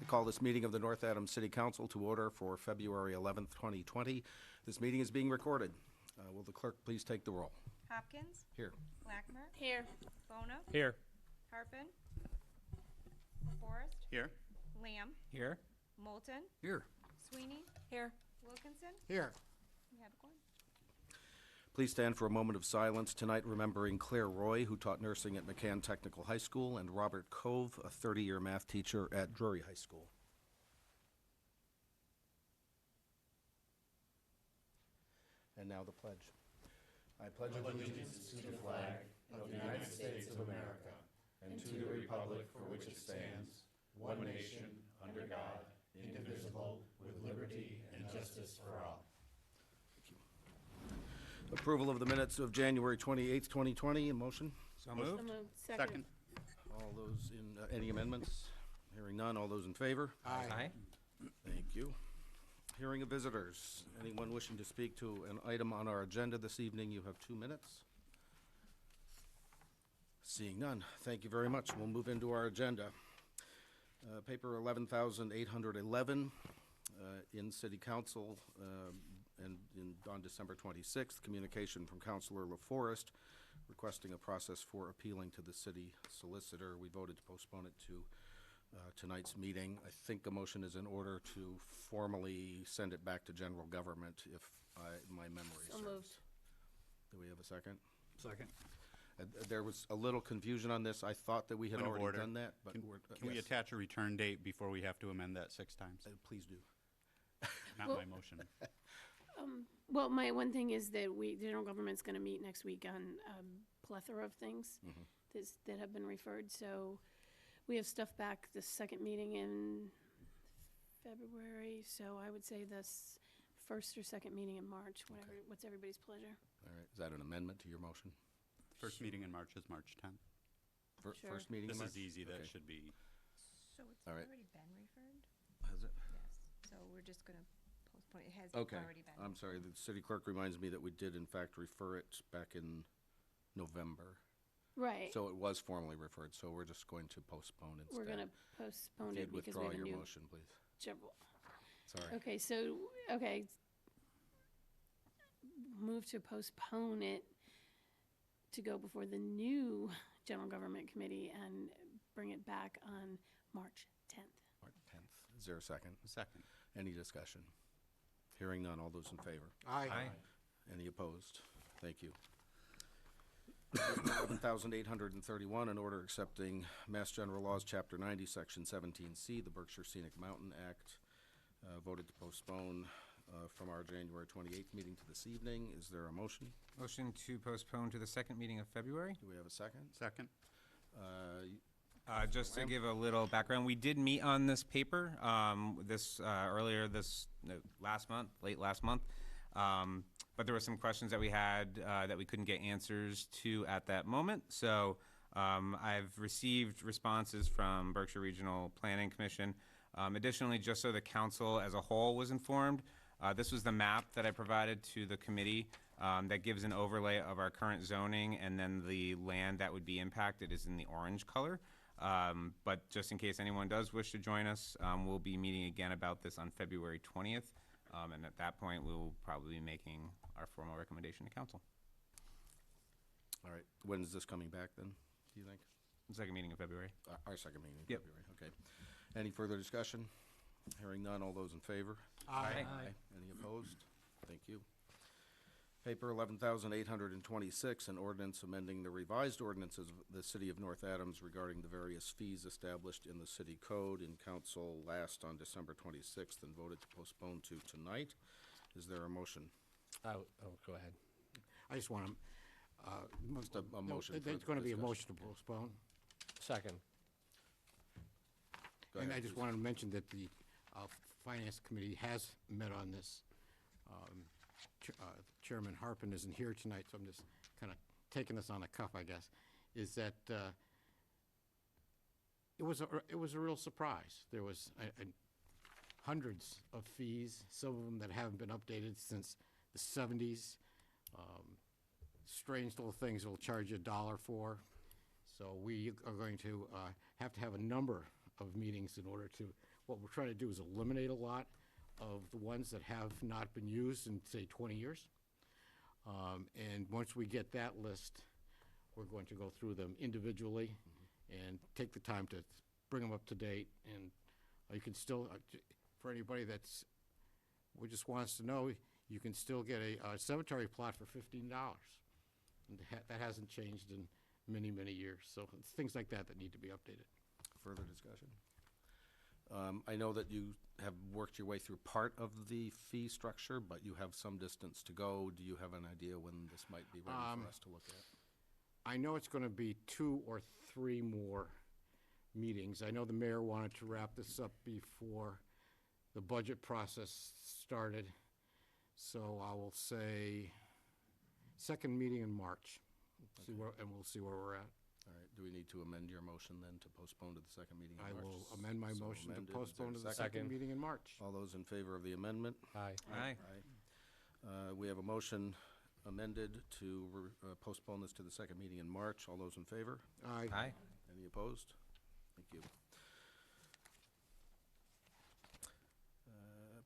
Call this meeting of the North Adams City Council to order for February 11th, 2020. This meeting is being recorded. Will the clerk please take the roll? Hopkins. Here. Blackmer. Here. Bono. Here. Harpen. Forrest. Here. Lamb. Here. Moulton. Here. Sweeney. Here. Wilkinson. Here. We have a quorum. Please stand for a moment of silence tonight, remembering Claire Roy, who taught nursing at McCann Technical High School, and Robert Cove, a 30-year math teacher at Drury High School. And now the pledge. I pledge allegiance to the flag of the United States of America and to the republic for which it stands, one nation, under God, indivisible, with liberty and justice for all. Approval of the minutes of January 28th, 2020. A motion? So moved. So moved. Second. All those in, any amendments? Hearing none. All those in favor? Aye. Thank you. Hearing of visitors. Anyone wishing to speak to an item on our agenda this evening, you have 2 minutes. Seeing none. Thank you very much. We'll move into our agenda. Paper 11,811 in City Council on December 26th, communication from Councilor LaForest requesting a process for appealing to the city solicitor. We voted to postpone it to tonight's meeting. I think a motion is in order to formally send it back to general government if my memory So serves. moved. Do we have a second? Second. There was a little confusion on this. I thought that we had Point of already order. done that, but Can we yes. attach a return date before we have to amend that 6 times? Please do. Not Well- my motion. Well, my one thing is that general government's gonna meet next week on plethora of things that have been referred, so we have stuff back the second meeting in February, so I would say this first or second meeting in March, whatever, what's everybody's pleasure. All right. Is that an amendment to your motion? First meeting in March is March 10th. Sure. First meeting in This March? is easy. That Okay. should be, So it's All right. already been referred? Has it? Yes. So we're just gonna postpone, it has Okay. already been. I'm sorry, the city clerk reminds me that we did in fact refer it back in November. Right, So it was formally referred, so we're just going to postpone instead. we're gonna postpone If it you'd because we withdraw have a your new motion, please. general. Sorry. Okay, move to postpone it to go before the new general government committee and bring it back on March 10th. March 10th. Is there a second? second. Any discussion? Hearing none. All those in favor? Aye. Any opposed? Thank you. 11,831, an order accepting Mass General Laws, Chapter 90, Section 17C, the Berkshire Scenic Mountain Act, voted to postpone from our January 28th meeting to this evening. Is there a motion? Motion to postpone to the second meeting of February. Do we have a second? Second. Just to give a little background, we did meet on this paper earlier late last month. But there were some questions that we had that we couldn't get answers to at that moment. So I've received responses from Berkshire Regional Planning Commission. Additionally, just so the council as a whole was informed, this was the map that I provided to the committee that gives an overlay of our current zoning, and then the land that would be impacted is in the orange color. But just in case anyone does wish to join us, we'll be meeting again about this on February 20th. And at that point, we'll probably be making our formal recommendation to council. All right. When is this coming back then, do you think? Second meeting of February. Our second meeting in Yep. February. Okay. Any further discussion? Hearing none. All those in favor? Aye. Any opposed? Thank you. Paper 11,826, an ordinance amending the revised ordinances of the City of North Adams regarding the various fees established in the city code in council last on December 26th and voted to postpone to tonight. Is there a motion? Oh, go ahead. I just want to, Just a motion for there's going to be a discussion. motion to postpone. Second. Go And ahead, I just please. wanted to mention that the Finance Committee has met on this. Chairman Harpen isn't here tonight, so I'm just kind of taking this on the cuff, I guess, is that it was a real surprise. There was hundreds of fees, some of them that haven't been updated since the 70s. Strange little things they'll charge you $1 for. So we are going to have a number of meetings in order to what we're trying to do is eliminate a lot of the ones that have not been used in, say, 20 years. And once we get that list, we're going to go through them individually and take the time to bring them up to date. And you can still, for anybody that's, just wants to know, you can still get a cemetery plot for $15. And that hasn't changed in many, many years. So it's things like that that need to be updated. Further discussion? I know that you have worked your way through part of the fee structure, but you have some distance to go. Do you have an idea when this might be ready for us to look at? I know it's going to be 2 or 3 more meetings. I know the mayor wanted to wrap this up before the budget process started. So I will say second meeting in March. See where, and we'll see where we're at. All right, do we need to amend your motion then to postpone to the second meeting in I March? will amend my So motion to amended. Is there a postpone to the second? second meeting in March. All those in favor of the amendment? Aye. Aye. We have a motion amended to postpone this to the second meeting in March. All those in favor? Aye. Aye. Any opposed? Thank you.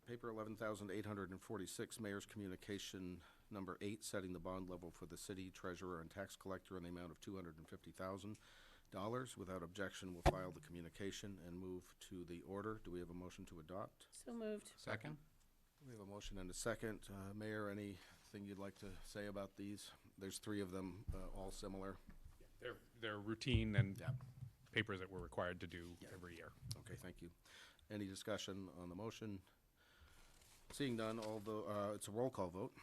Paper 11,846, Mayor's Communication Number 8, setting the bond level for the city treasurer and tax collector in the amount of $250,000. Without objection, we'll file the communication and move to the order. Do we have a motion to adopt? So moved. Second? We have a motion and a second. Mayor, anything you'd like to say about these? There's 3 of them, all similar. They're routine and papers that we're required to do every year. Okay, thank you. Any discussion on the motion? Seeing none, it's a roll call vote.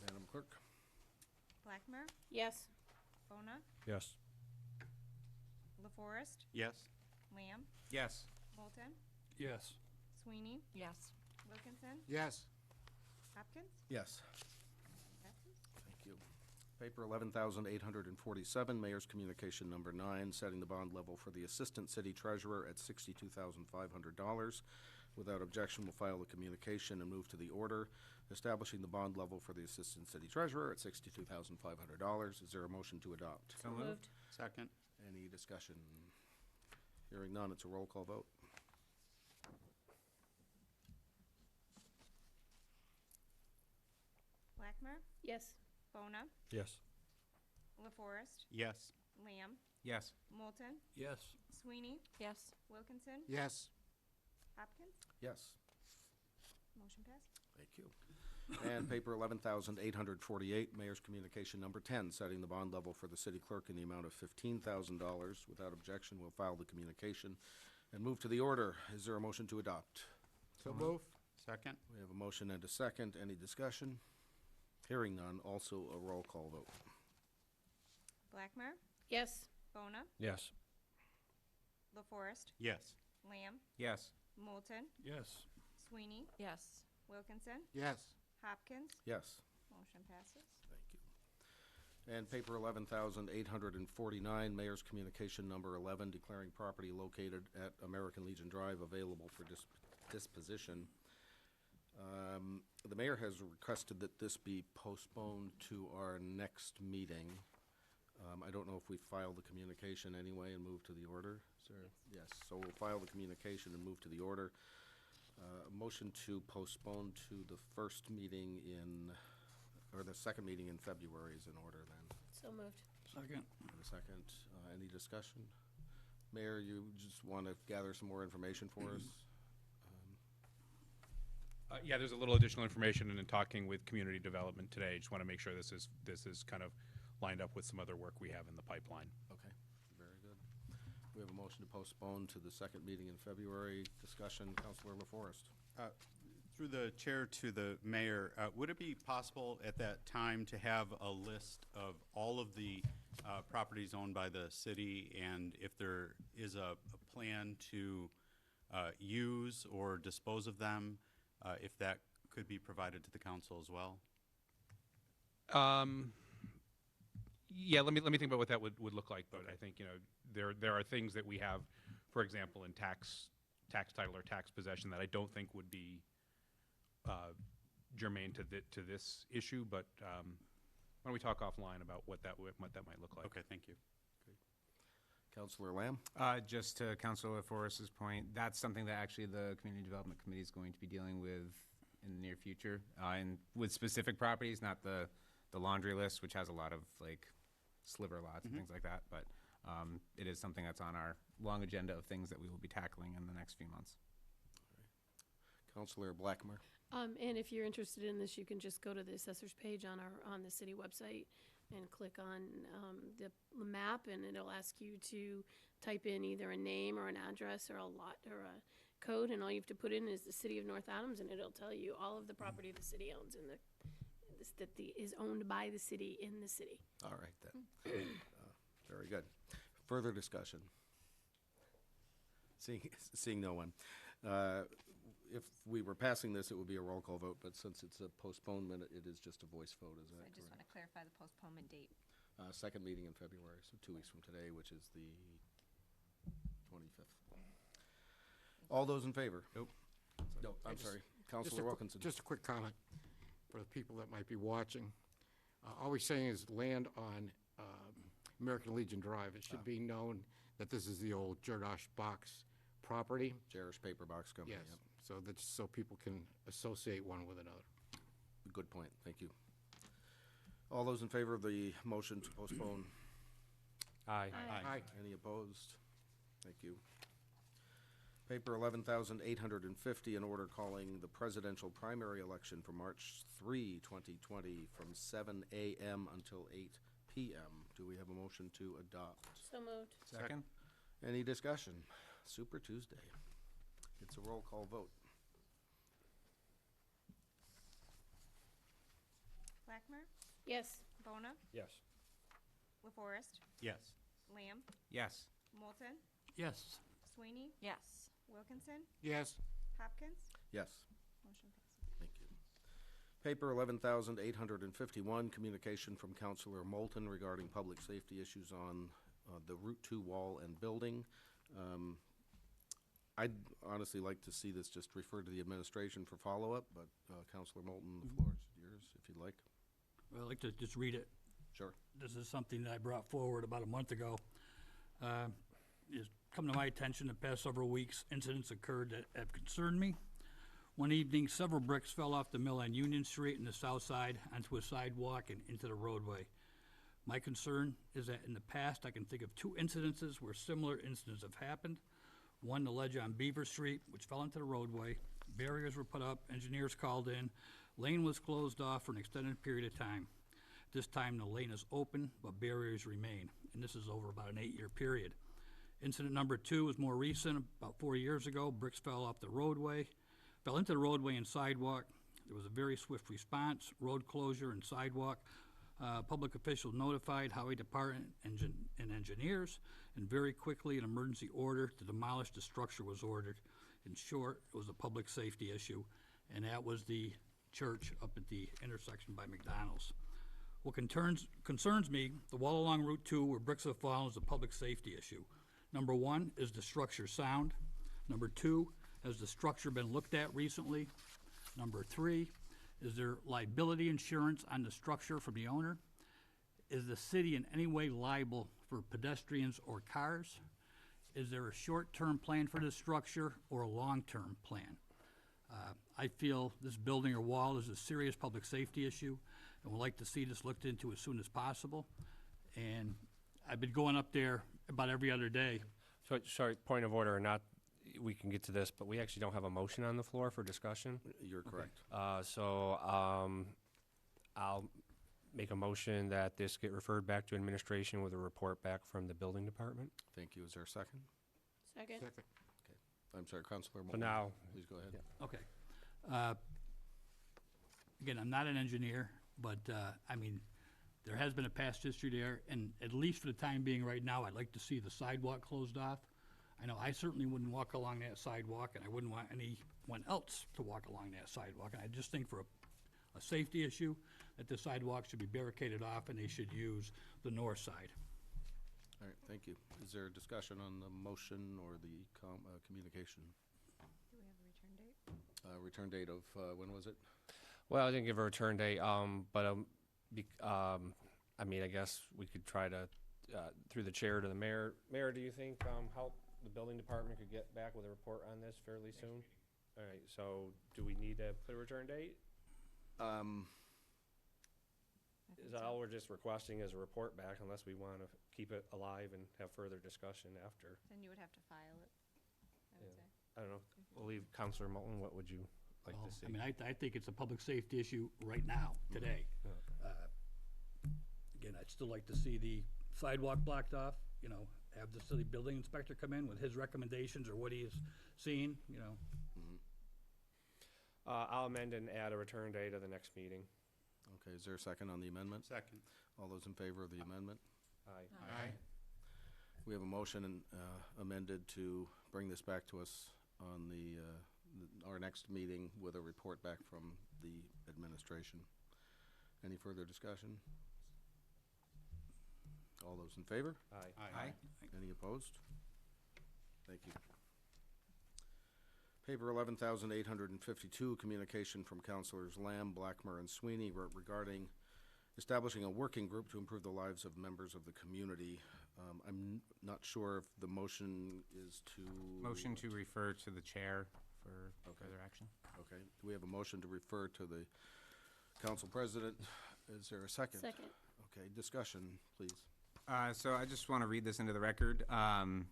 Madam Clerk? Blackmer, Yes. Bona, Yes. LaForest, Yes. Lamb, Yes. Moulton, Yes. Sweeney, Yes. Wilkinson, Yes. Hopkins. Yes. Passes. Thank you. Paper 11,847, Mayor's Communication Number 9, setting the bond level for the Assistant City Treasurer at $62,500. Without objection, we'll file the communication and move to the order, establishing the bond level for the Assistant City Treasurer at $62,500. Is there a motion to adopt? So moved. Second? Any discussion? Hearing none, it's a roll call vote. Blackmer, Yes. Bona, Yes. LaForest, Yes. Lamb, Yes. Moulton, Yes. Sweeney, Yes. Wilkinson, Yes. Hopkins. Yes. Motion passes. Thank you. And paper 11,848, Mayor's Communication Number 10, setting the bond level for the city clerk in the amount of $15,000. Without objection, we'll file the communication and move to the order. Is there a motion to adopt? So move. Second? We have a motion and a second. Any discussion? Hearing none, also a roll call vote. Blackmer, Yes. Bona, Yes. LaForest, Yes. Lamb, Yes. Moulton, Yes. Sweeney, Yes. Wilkinson, Yes. Hopkins. Yes. Motion passes. Thank you. And paper 11,849, Mayor's Communication Number 11, declaring property located at American Legion Drive available for disposition. The mayor has requested that this be postponed to our next meeting. I don't know if we filed the communication anyway and move to the order. Sir? Yes, so we'll file the communication and move to the order. Motion to postpone to the first meeting or the second meeting in February is in order then. So moved. Second. And a second, any discussion? Mayor, you just want to gather some more information for us? Yeah, there's a little additional information, and in talking with community development today, just want to make sure this is kind of lined up with some other work we have in the pipeline. Okay, very good. We have a motion to postpone to the second meeting in February. Discussion, Councilor LaForest. Through the chair to the mayor, would it be possible at that time to have a list of all of the properties owned by the city, and if there is a plan to use or dispose of them, if that could be provided to the council as well? Yeah, let me think about what that would look like, but I think, there are things that we have, for example, in tax title or tax possession that I don't think would be germane to this issue, but why don't we talk offline about what that might look like? Okay, thank you. Counselor Lamb? Just to Councilor Forrest's point, that's something that actually the Community Development Committee is going to be dealing with in the near future, and with specific properties, not the laundry list, which has a lot of like sliver lots and things like that, but it is something that's on our long agenda of things that we will be tackling in the next few months. Counselor Blackmer? And if you're interested in this, you can just go to the assessor's page on the city website and click on the map, and it'll ask you to type in either a name or an address or a lot or a code, and all you have to put in is the city of North Adams, and it'll tell you all of the property the city owns in is owned by the city in the city. All right, then. Very good. Further discussion? Seeing no one. If we were passing this, it would be a roll call vote, but since it's a postponement, it is just a voice vote, is So that I just want correct? to clarify the postponement date. Second meeting in February, so 2 weeks from today, which is the 25th. All those in favor? Nope. No, I'm Just- sorry. Just a Counselor quick- Wilkinson. Just a quick comment for the people that might be watching. All we're saying is land on American Legion Drive. It should be known that this is the old Jordosh Box property. Jerish Paper Box Company. Yes, yep. so that's so people can associate one with another. Good point, thank you. All those in favor of the motion to postpone? Aye. Aye. Any opposed? Thank you. Paper 11,850, an order calling the presidential primary election for March 3, 2020, from 7 a.m. until 8 p.m. Do we have a motion to adopt? So moved. Second? Any discussion? Super Tuesday. It's a roll call vote. Blackmer, Yes. Bona, Yes. LaForest, Yes. Lamb, Yes. Moulton, Yes. Sweeney, Yes. Wilkinson, Yes. Hopkins. Yes. Motion passes. Thank you. Paper 11,851, communication from Counselor Moulton regarding public safety issues on the Route 2 wall and building. I'd honestly like to see this just referred to the administration for follow-up, but Counselor Moulton, the floor is yours, if you'd like. Well, I'd like to just read it. Sure. This is something that I brought forward about a month ago. It's come to my attention the past several weeks, incidents occurred that have concerned me. One evening, several bricks fell off the mill on Union Street in the south side onto a sidewalk and into the roadway. My concern is that in the past, I can think of 2 incidences where similar incidents have happened. One, the ledge on Beaver Street, which fell into the roadway. Barriers were put up, engineers called in. Lane was closed off for an extended period of time. This time, the lane is open, but barriers remain, and this is over about an 8-year period. Incident number 2 is more recent, about 4 years ago. Bricks fell off the roadway, fell into the roadway and sidewalk. There was a very swift response, road closure and sidewalk. Public officials notified highway department and engineers, and very quickly an emergency order to demolish the structure was ordered. In short, it was a public safety issue, and that was the church up at the intersection by McDonald's. What concerns me, the wall along Route 2 where bricks have fallen is a public safety issue. Number 1, is the structure sound? Number 2, has the structure been looked at recently? Number 3, is there liability insurance on the structure from the owner? Is the city in any way liable for pedestrians or cars? Is there a short-term plan for this structure or a long-term plan? I feel this building or wall is a serious public safety issue, and would like to see this looked into as soon as possible. And I've been going up there about every other day. So, sorry, point of order or not, we can get to this, but we actually don't have a motion on the floor for discussion. You're correct. I'll make a motion that this get referred back to administration with a report back from the building department. Thank you. Is there a second? Second. Second. I'm sorry, Counselor So Moulton. now, Please go ahead. Okay. Again, I'm not an engineer, but, I mean, there has been a past history there, and at least for the time being right now, I'd like to see the sidewalk closed off. I know I certainly wouldn't walk along that sidewalk, and I wouldn't want anyone else to walk along that sidewalk. And I just think for a safety issue, that the sidewalk should be barricaded off and they should use the north side. All right, thank you. Is there a discussion on the motion or the communication? Do we have a return date? Return date of, when was it? well, I didn't give a return date, I mean, I guess we could try to through the chair to the mayor. Mayor, do you think, how the building department could get back with a report on this fairly soon? All right, so do we need to put a return date? I think Is so. all we're just requesting is a report back unless we want to keep it alive and have further discussion after? Then you would have to file it, I would Yeah. say. I don't know. We'll leave Counselor Moulton. What would you like Well, to see? I mean, I think it's a public safety issue right now, today. Again, I'd still like to see the sidewalk blocked off, you know, have the city building inspector come in with his recommendations or what he's seen, you know. I'll amend and add a return date of the next meeting. Okay, is there a second on the amendment? Second. All those in favor of the amendment? Aye. Aye. We have a motion and amended to bring this back to us on our next meeting with a report back from the administration. Any further discussion? All those in favor? Aye. Aye. Any opposed? Thank you. Paper 11,852, communication from Councilors Lamb, Blackmer, and Sweeney regarding establishing a working group to improve the lives of members of the community. I'm not sure if the motion is to... Motion to refer to the chair for Okay. further action. Okay, do we have a motion to refer to the council president? Is there a second? Second. Okay, discussion, please. So I just want to read this into the record, and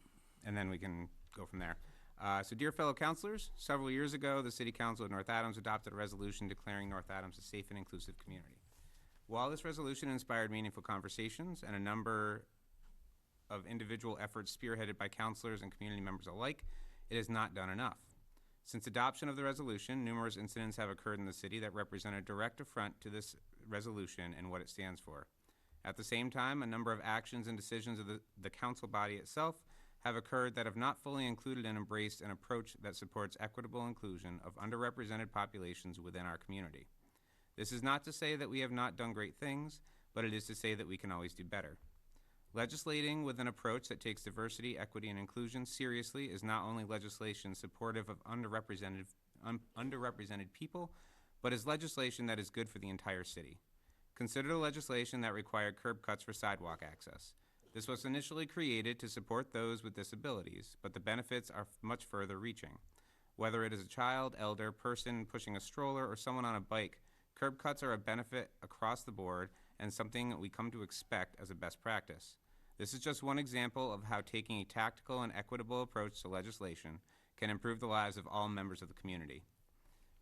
then we can go from there. So dear fellow councilors, several years ago, the City Council of North Adams adopted a resolution declaring North Adams a safe and inclusive community. While this resolution inspired meaningful conversations and a number of individual efforts spearheaded by councilors and community members alike, it has not done enough. Since adoption of the resolution, numerous incidents have occurred in the city that represent a direct affront to this resolution and what it stands for. At the same time, a number of actions and decisions of the council body itself have occurred that have not fully included and embraced an approach that supports equitable inclusion of underrepresented populations within our community. This is not to say that we have not done great things, but it is to say that we can always do better. Legislating with an approach that takes diversity, equity, and inclusion seriously is not only legislation supportive of underrepresented people, but is legislation that is good for the entire city. Consider the legislation that required curb cuts for sidewalk access. This was initially created to support those with disabilities, but the benefits are much further reaching. Whether it is a child, elder, person pushing a stroller, or someone on a bike, curb cuts are a benefit across the board and something we come to expect as a best practice. This is just one example of how taking a tactical and equitable approach to legislation can improve the lives of all members of the community.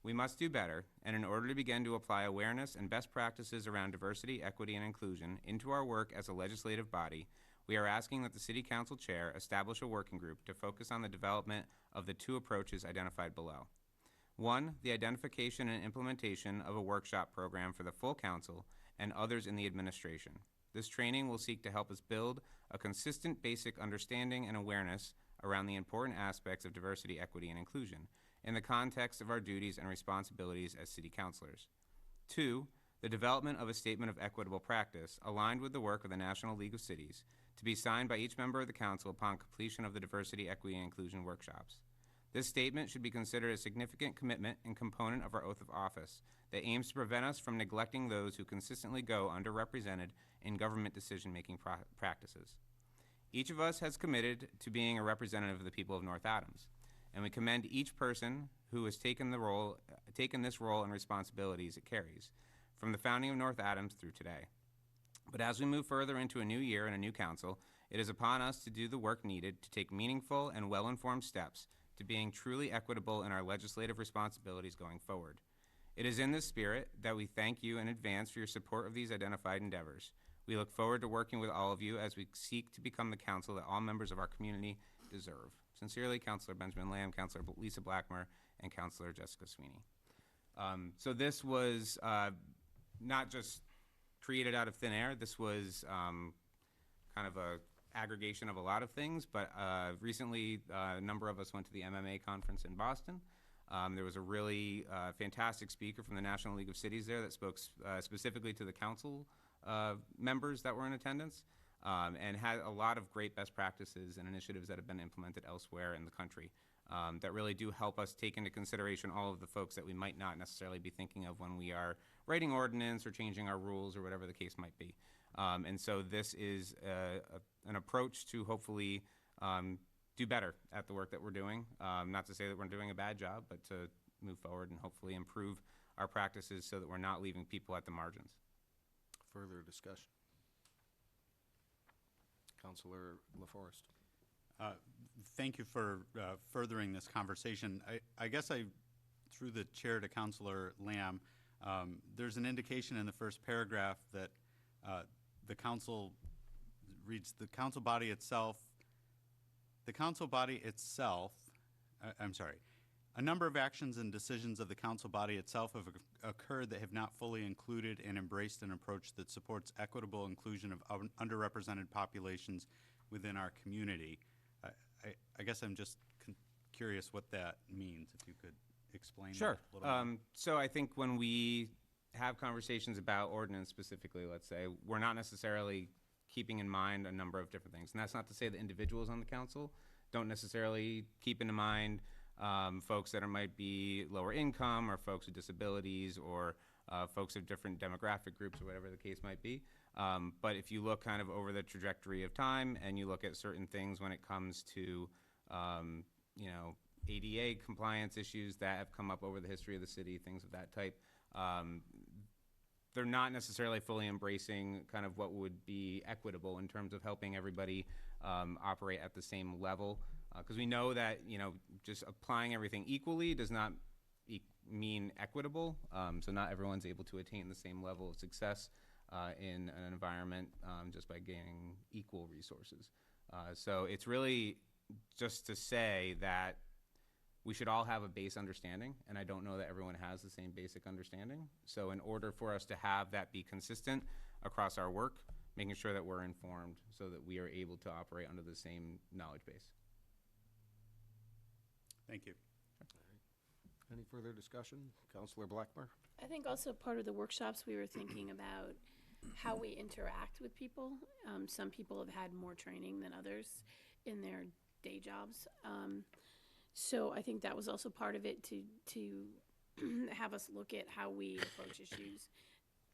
We must do better, and in order to begin to apply awareness and best practices around diversity, equity, and inclusion into our work as a legislative body, we are asking that the City Council Chair establish a working group to focus on the development of the two approaches identified below. One, the identification and implementation of a workshop program for the full council and others in the administration. This training will seek to help us build a consistent basic understanding and awareness around the important aspects of diversity, equity, and inclusion in the context of our duties and responsibilities as city councilors. Two, the development of a statement of equitable practice aligned with the work of the National League of Cities to be signed by each member of the council upon completion of the diversity, equity, and inclusion workshops. This statement should be considered a significant commitment and component of our oath of office that aims to prevent us from neglecting those who consistently go underrepresented in government decision-making practices. Each of us has committed to being a representative of the people of North Adams, and we commend each person who has taken this role and responsibilities it carries, from the founding of North Adams through today. But as we move further into a new year and a new council, it is upon us to do the work needed to take meaningful and well-informed steps to being truly equitable in our legislative responsibilities going forward. It is in this spirit that we thank you in advance for your support of these identified endeavors. We look forward to working with all of you as we seek to become the council that all members of our community deserve. Sincerely, Councilor Benjamin Lamb, Councilor Lisa Blackmer, and Councilor Jessica Sweeney. So this was not just created out of thin air. This was kind of a aggregation of a lot of things, but recently a number of us went to the MMA conference in Boston. There was a really fantastic speaker from the National League of Cities there that spoke specifically to the council members that were in attendance, and had a lot of great best practices and initiatives that have been implemented elsewhere in the country. that really do help us take into consideration all of the folks that we might not necessarily be thinking of when we are writing ordinance or changing our rules or whatever the case might be. And so this is an approach to hopefully do better at the work that we're doing. Not to say that we're doing a bad job, but to move forward and hopefully improve our practices so that we're not leaving people at the margins. Further discussion? Counselor LaForest. Thank you for furthering this conversation. I guess through the chair to Counselor Lamb, there's an indication in the first paragraph that the council reads, the council body itself, I'm sorry, a number of actions and decisions of the council body itself have occurred that have not fully included and embraced an approach that supports equitable inclusion of underrepresented populations within our community. I guess I'm just curious what that means, if you could explain that a little more. So I think when we have conversations about ordinance specifically, let's say, we're not necessarily keeping in mind a number of different things. And that's not to say that individuals on the council don't necessarily keep in mind folks that might be lower income or folks with disabilities or folks of different demographic groups or whatever the case might be. But if you look kind of over the trajectory of time and you look at certain things when it comes to, ADA compliance issues that have come up over the history of the city, things of that type, they're not necessarily fully embracing kind of what would be equitable in terms of helping everybody operate at the same level. Because we know that, just applying everything equally does not mean equitable. So not everyone's able to attain the same level of success in an environment just by gaining equal resources. So it's really just to say that we should all have a base understanding, and I don't know that everyone has the same basic understanding. So in order for us to have that be consistent across our work, making sure that we're informed so that we are able to operate under the same knowledge base. Thank you. Any further discussion? Counselor Blackmer? I think also part of the workshops, we were thinking about how we interact with people. Some people have had more training than others in their day jobs. So I think that was also part of it to have us look at how we approach issues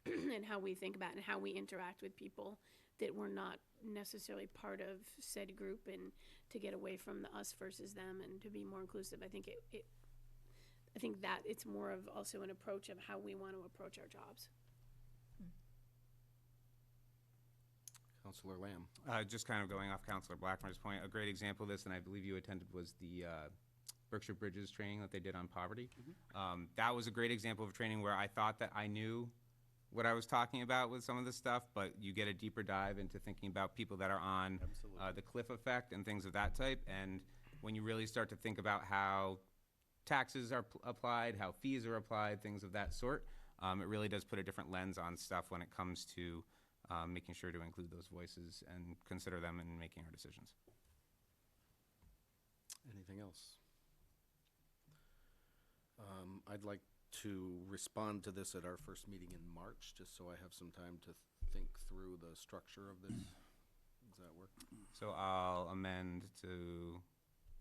and how we think about and how we interact with people that were not necessarily part of said group, and to get away from the us versus them and to be more inclusive. I think I think that it's more of also an approach of how we want to approach our jobs. Counselor Lamb? Just kind of going off Counselor Blackmer's point, a great example of this, and I believe you attended, was the Berkshire Bridges training that they did on poverty. That was a great example of training where I thought that I knew what I was talking about with some of this stuff, but you get a deeper dive into thinking about people that are on the cliff effect and things of that type. And when you really start to think about how taxes are applied, how fees are applied, things of that sort, it really does put a different lens on stuff when it comes to making sure to include those voices and consider them in making our decisions. Anything else? I'd like to respond to this at our first meeting in March, just so I have some time to think through the structure of this. Does that work? So I'll amend to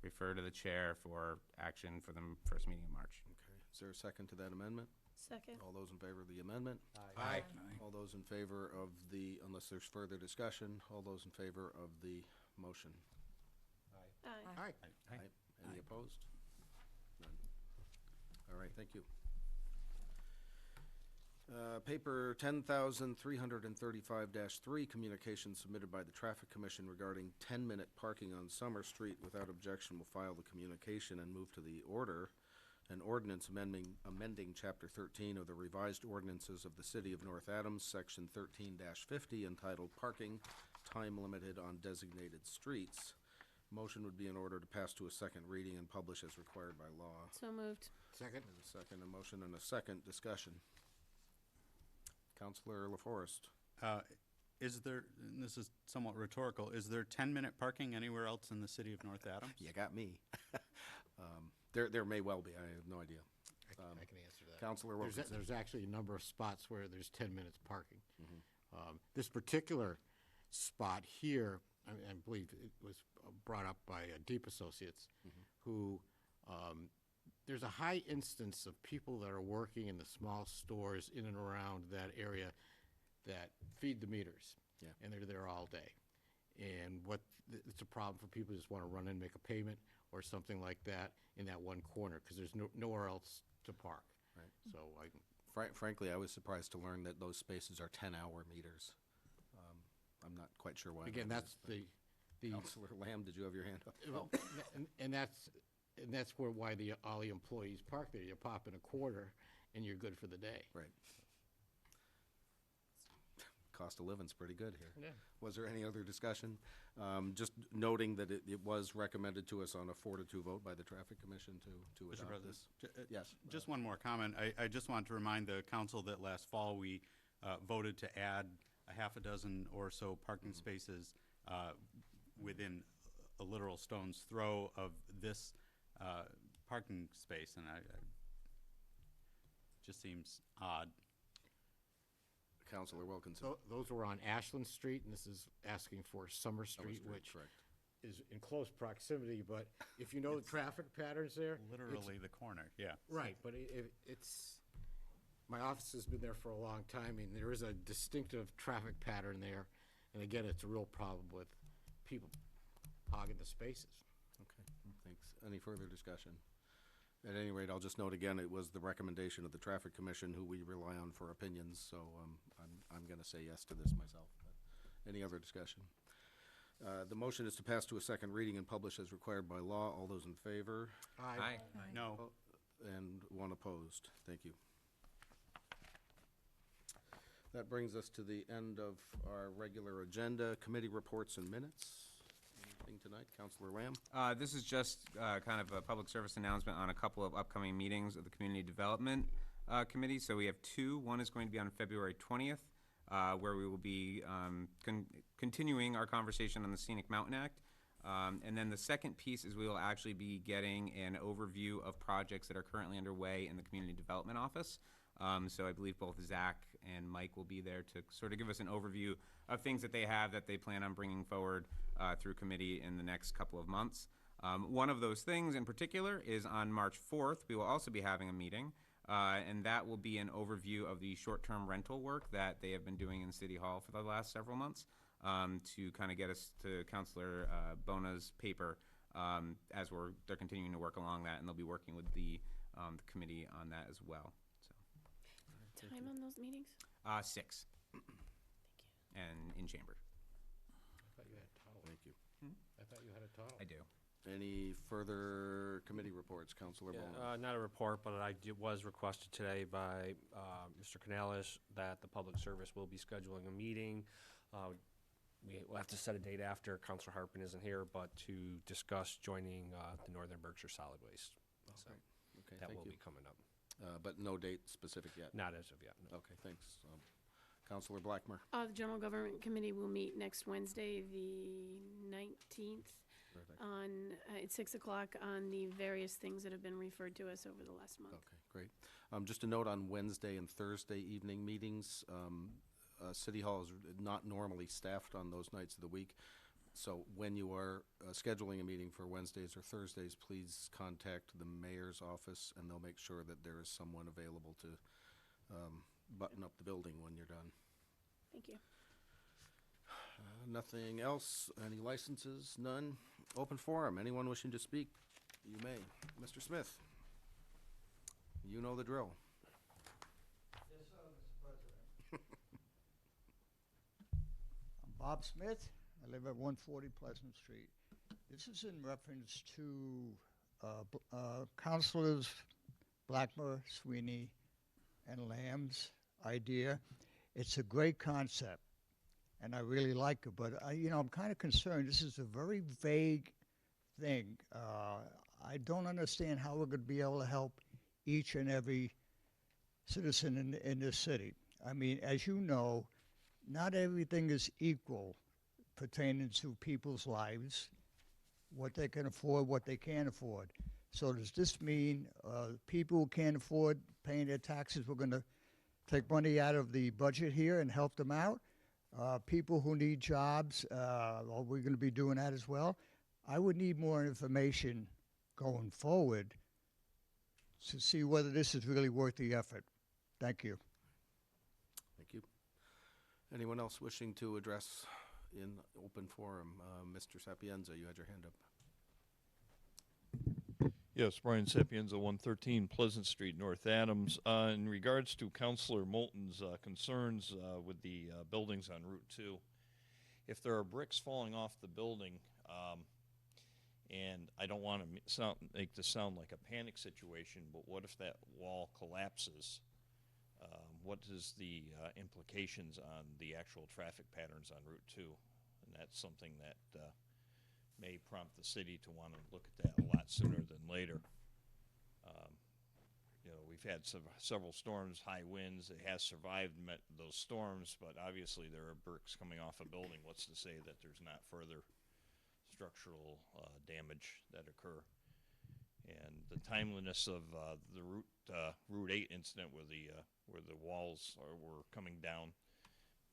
refer to the chair for action for the first meeting in March. Okay. Is there a second to that amendment? Second. All those in favor of the amendment? Aye. All those in favor of the, unless there's further discussion, all those in favor of the motion? Aye. Aye. Any opposed? None. All right, thank you. Paper 10,335-3, communication submitted by the Traffic Commission regarding 10-minute parking on Summer Street without objection will file the communication and move to the order. An ordinance amending Chapter 13 of the revised ordinances of the City of North Adams, Section 13-50, entitled Parking, Time Limited on Designated Streets. Motion would be in order to pass to a second reading and publish as required by law. So moved. Second? And a second, a motion and a second discussion. Counselor LaForest. Is there, and this is somewhat rhetorical, is there 10-minute parking anywhere else in the city of North Adams? You got me. There may well be, I have no idea. I can answer that. Counselor Wilkinson. There's actually a number of spots where there's 10 minutes parking. This particular spot here, I believe it was brought up by Deep Associates, who There's a high instance of people that are working in the small stores in and around that area that feed the meters. Yeah. And they're there all day. And it's a problem for people who just want to run in, make a payment or something like that in that one corner, because there's nowhere else to park. Right. So Frankly, I was surprised to learn that those spaces are 10-hour meters. I'm not quite sure why. again, that that's is, the, but Counselor Lamb, did you have your hand up? well, and that's why all the employees park there. You pop in a quarter and you're good for the day. Right. Cost of living's pretty good here. Yeah. Was there any other discussion? Just noting that it was recommended to us on a 4-2 vote by the Traffic Commission to Mr. adopt President, this. Yes. just one more comment. I just want to remind the council that last fall, we voted to add a half a dozen or so parking spaces within a literal stone's throw of this parking space, and I just seems odd. Counselor Wilkinson. Those were on Ashland Street, and this is asking for Summer Street, Street, which correct. is in close proximity, but if you know the traffic patterns there. Literally the corner, yeah. Right, but it's, my office has been there for a long time, and there is a distinctive traffic pattern there. And again, it's a real problem with people hogging the spaces. Okay, thanks. Any further discussion? At any rate, I'll just note again, it was the recommendation of the Traffic Commission, who we rely on for opinions, so I'm going to say yes to this myself. But any other discussion? The motion is to pass to a second reading and publish as required by law. All those in favor? Aye. No, And one opposed. Thank you. That brings us to the end of our regular agenda. Committee reports and minutes. Anything tonight? Counselor Lamb? This is just kind of a public service announcement on a couple of upcoming meetings of the Community Development Committee. So we have two. One is going to be on February 20th, where we will be continuing our conversation on the Scenic Mountain Act. And then the second piece is we will actually be getting an overview of projects that are currently underway in the Community Development Office. So I believe both Zach and Mike will be there to sort of give us an overview of things that they have that they plan on bringing forward through committee in the next couple of months. One of those things in particular is on March 4th. We will also be having a meeting, and that will be an overview of the short-term rental work that they have been doing in City Hall for the last several months to kind of get us to Councilor Bona's paper as they're continuing to work along that, and they'll be working with the committee on that as well. Time on those meetings? 6. And in chamber. I thought you had a towel. Thank you. I thought you had a towel. I do. Any further committee reports? Counselor Bona? Not a report, but was requested today by Mr. Canales that the public service will be scheduling a meeting. We'll have to set a date after Councilor Harpen isn't here, but to discuss joining the Northern Berkshire Solid Waste. So Okay, that thank will you. be coming up. But no date specific yet? Not as of yet, no. Okay, thanks. Counselor Blackmer? The General Government Committee will meet next Wednesday, the 19th, at 6 o'clock on the various things that have been referred to us over the last month. Okay, great. Just a note on Wednesday and Thursday evening meetings. City Hall is not normally staffed on those nights of the week. So when you are scheduling a meeting for Wednesdays or Thursdays, please contact the mayor's office, and they'll make sure that there is someone available to button up the building when you're done. Thank you. Nothing else? Any licenses? None? Open forum. Anyone wishing to speak? You may. Mr. Smith? You know the drill. Yes, sir, Mr. President. I'm Bob Smith. I live at 140 Pleasant Street. This is in reference to Councilors Blackmer, Sweeney, and Lamb's idea. It's a great concept, and I really like it, but I'm kind of concerned. This is a very vague thing. I don't understand how we're going to be able to help each and every citizen in this city. I mean, as you know, not everything is equal pertaining to people's lives, what they can afford, what they can't afford. So does this mean people who can't afford paying their taxes, we're going to take money out of the budget here and help them out? People who need jobs, are we going to be doing that as well? I would need more information going forward to see whether this is really worth the effort. Thank you. Thank you. Anyone else wishing to address in open forum? Mr. Sapienza, you had your hand up. Yes, Brian Sapienza, 113 Pleasant Street, North Adams. In regards to Councilor Moulton's concerns with the buildings on Route 2, if there are bricks falling off the building, and I don't want to make this sound like a panic situation, but what if that wall collapses? What is the implications on the actual traffic patterns on Route 2? And that's something that may prompt the city to want to look at that a lot sooner than later. You know, we've had several storms, high winds. It has survived those storms, but obviously there are bricks coming off a building. What's to say that there's not further structural damage that occur? And the timeliness of the Route 8 incident where the walls were coming down,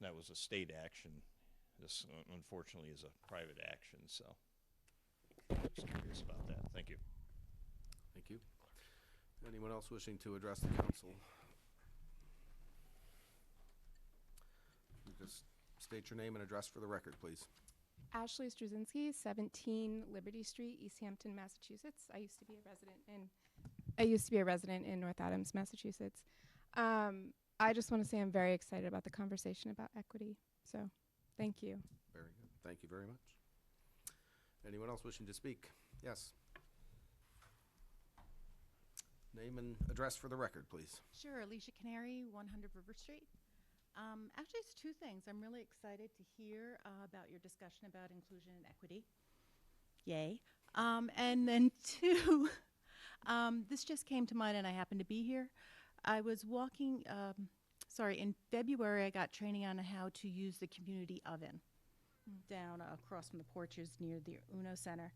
that was a state action. This unfortunately is a private action, so just curious about that. Thank you. Thank you. Anyone else wishing to address the council? You just state your name and address for the record, please. Ashley Struzinski, 17 Liberty Street, East Hampton, Massachusetts. I used to be a resident in North Adams, Massachusetts. I just want to say I'm very excited about the conversation about equity. So, thank you. Very good. Thank you very much. Anyone else wishing to speak? Yes. Name and address for the record, please. Sure, Alicia Canary, 100 River Street. Actually, it's two things. I'm really excited to hear about your discussion about inclusion and equity. Yay. And then two, this just came to mind and I happened to be here. I was walking, in February I got training on how to use the community oven down across from the porches near the UNO Center.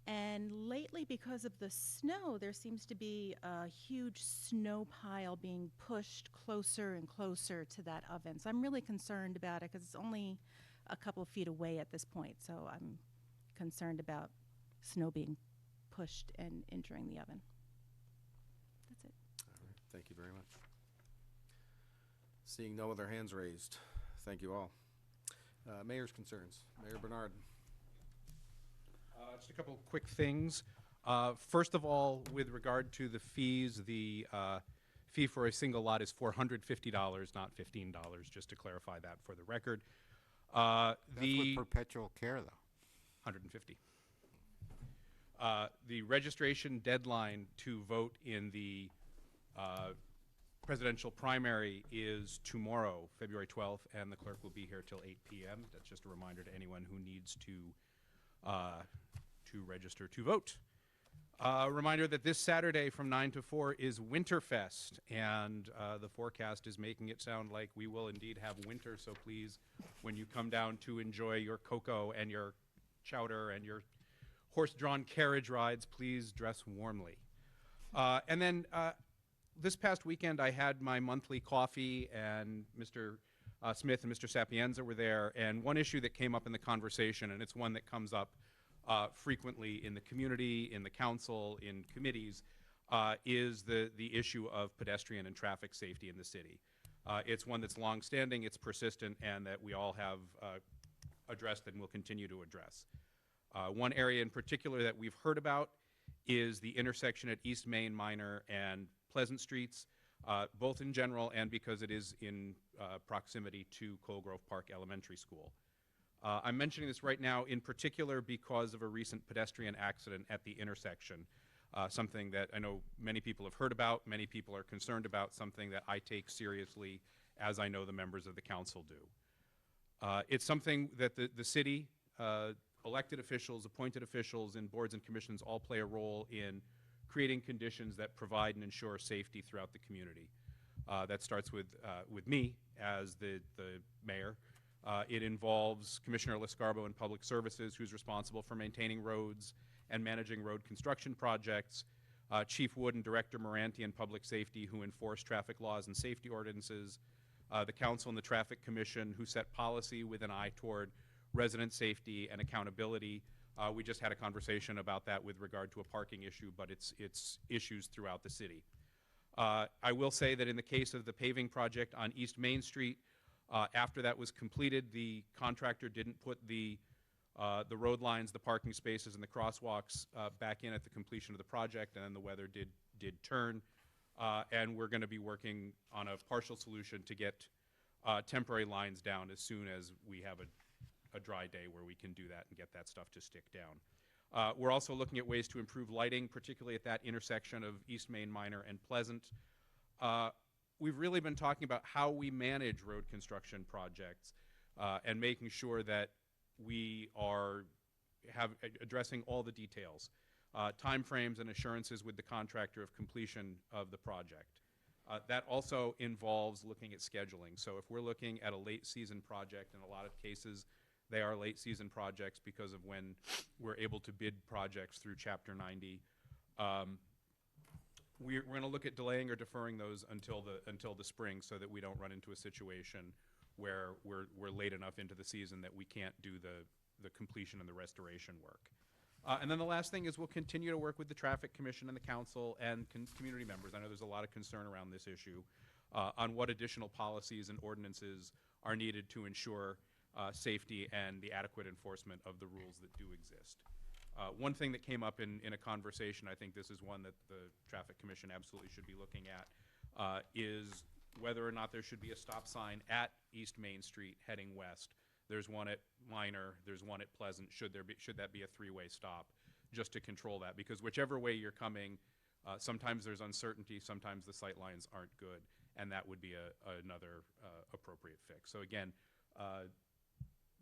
And lately, because of the snow, there seems to be a huge snow pile being pushed closer and closer to that oven. So I'm really concerned about it because it's only a couple of feet away at this point. So I'm concerned about snow being pushed and entering the oven. That's it. All right. Thank you very much. Seeing no other hands raised, thank you all. Mayor's concerns. Mayor Bernard. Just a couple quick things. First of all, with regard to the fees, the fee for a single lot is $450, not $15, just to clarify that for the record. That's with perpetual care, though. 150. The registration deadline to vote in the presidential primary is tomorrow, February 12th, and the clerk will be here till 8 p.m. That's just a reminder to anyone who needs to register to vote. Reminder that this Saturday from 9 to 4 is Winterfest, and the forecast is making it sound like we will indeed have winter, so please, when you come down to enjoy your cocoa and your chowder and your horse-drawn carriage rides, please dress warmly. And then this past weekend I had my monthly coffee, and Mr. Smith and Mr. Sapienza were there, and one issue that came up in the conversation, and it's one that comes up frequently in the community, in the council, in committees, is the issue of pedestrian and traffic safety in the city. It's one that's long-standing, it's persistent, and that we all have addressed and will continue to address. One area in particular that we've heard about is the intersection at East Main Minor and Pleasant Streets, both in general and because it is in proximity to Colegrove Park Elementary School. I'm mentioning this right now in particular because of a recent pedestrian accident at the intersection, something that I know many people have heard about, many people are concerned about, something that I take seriously, as I know the members of the council do. It's something that the city, elected officials, appointed officials, and boards and commissions all play a role in creating conditions that provide and ensure safety throughout the community. That starts with me as the mayor. It involves Commissioner Liscarbo in Public Services, who's responsible for maintaining roads and managing road construction projects, Chief Wood and Director Moranti in Public Safety, who enforce traffic laws and safety ordinances, the Council and the Traffic Commission, who set policy with an eye toward resident safety and accountability, We just had a conversation about that with regard to a parking issue, but it's issues throughout the city. I will say that in the case of the paving project on East Main Street, after that was completed, the contractor didn't put the road lines, the parking spaces, and the crosswalks back in at the completion of the project, and then the weather did turn. And we're going to be working on a partial solution to get temporary lines down as soon as we have a dry day where we can do that and get that stuff to stick down. We're also looking at ways to improve lighting, particularly at that intersection of East Main Minor and Pleasant. We've really been talking about how we manage road construction projects and making sure that we are addressing all the details, timeframes and assurances with the contractor of completion of the project. That also involves looking at scheduling. So if we're looking at a late season project, in a lot of cases, they are late season projects because of when we're able to bid projects through Chapter 90. We're going to look at delaying or deferring those until the spring so that we don't run into a situation where we're late enough into the season that we can't do the completion and the restoration work. And then the last thing is we'll continue to work with the Traffic Commission and the council and community members. I know there's a lot of concern around this issue on what additional policies and ordinances are needed to ensure safety and the adequate enforcement of the rules that do exist. One thing that came up in a conversation, I think this is one that the Traffic Commission absolutely should be looking at, is whether or not there should be a stop sign at East Main Street heading west. There's one at Minor, there's one at Pleasant. Should that be a three-way stop, just to control that? Because whichever way you're coming, sometimes there's uncertainty, sometimes the sight lines aren't good, and that would be another appropriate fix. So again,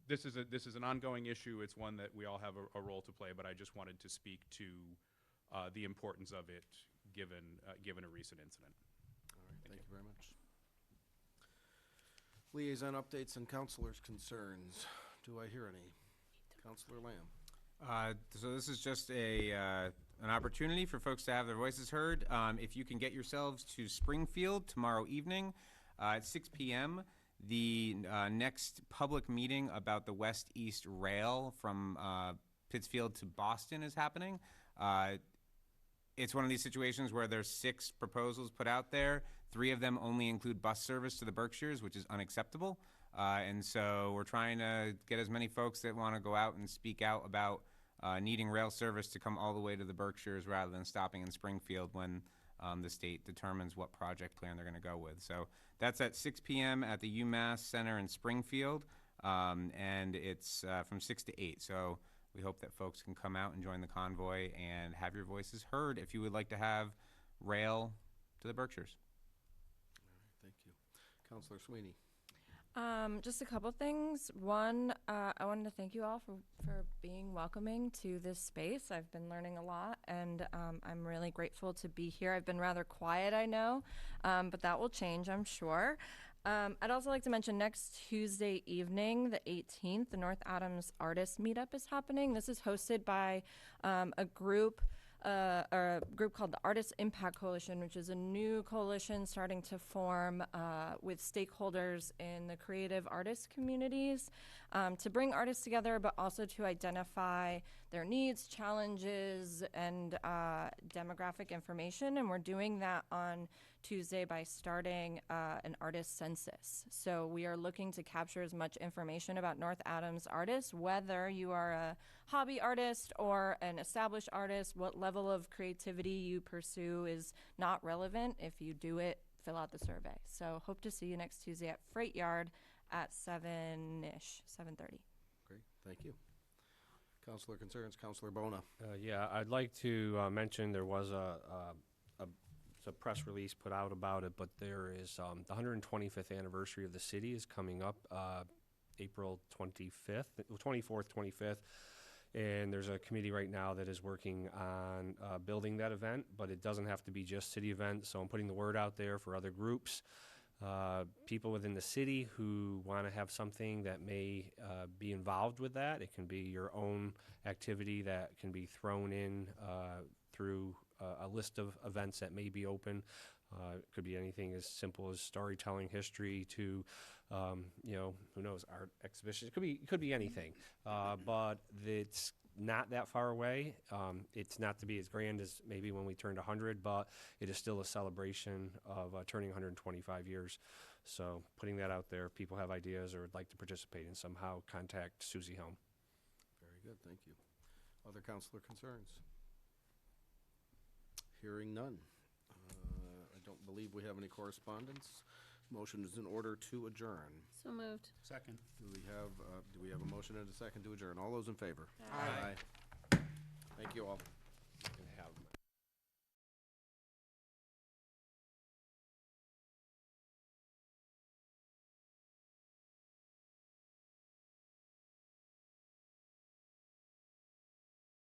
this is an ongoing issue. It's one that we all have a role to play, but I just wanted to speak to the importance of it given a recent incident. All right, thank you very much. Liaison updates and counselors' concerns. Do I hear any? Counselor Lamb. So this is just an opportunity for folks to have their voices heard. If you can get yourselves to Springfield tomorrow evening at 6 p.m., the next public meeting about the West-East Rail from Pittsfield to Boston is happening. It's one of these situations where there's 6 proposals put out there. 3 of them only include bus service to the Berkshires, which is unacceptable. And so we're trying to get as many folks that want to go out and speak out about needing rail service to come all the way to the Berkshires rather than stopping in Springfield when the state determines what project plan they're going to go with. So that's at 6 p.m. at the UMass Center in Springfield, and it's from 6 to 8. So we hope that folks can come out and join the convoy and have your voices heard if you would like to have rail to the Berkshires. All right, thank you. Counselor Sweeney. Just a couple things. One, I wanted to thank you all for being welcoming to this space. I've been learning a lot, and I'm really grateful to be here. I've been rather quiet, I know, but that will change, I'm sure. I'd also like to mention next Tuesday evening, the 18th, the North Adams Artist Meetup is happening. This is hosted by a group called the Artist Impact Coalition, which is a new coalition starting to form with stakeholders in the creative artist communities to bring artists together, but also to identify their needs, challenges, and demographic information. And we're doing that on Tuesday by starting an artist census. So we are looking to capture as much information about North Adams artists, whether you are a hobby artist or an established artist. What level of creativity you pursue is not relevant. If you do it, fill out the survey. So hope to see you next Tuesday at Freight Yard at 7-ish, 7:30. Great, thank you. Counselor concerns, Counselor Bona. Yeah, I'd like to mention there was a press release put out about it, but there is the 125th anniversary of the city is coming up April 24th, 25th. And there's a committee right now that is working on building that event, but it doesn't have to be just city events. So I'm putting the word out there for other groups, people within the city who want to have something that may be involved with that. It can be your own activity that can be thrown in through a list of events that may be open. It could be anything as simple as storytelling history to, who knows, art exhibitions. It could be anything. But it's not that far away. It's not to be as grand as maybe when we turned 100, but it is still a celebration of turning 125 years. So putting that out there, if people have ideas or would like to participate in somehow, contact Susie Helm. Very good, thank you. Other counselor concerns? Hearing none. I don't believe we have any correspondence. Motion is in order to adjourn. So moved. Second. Do we have a motion and a second to adjourn? All those in favor? Aye. Aye. Thank you all.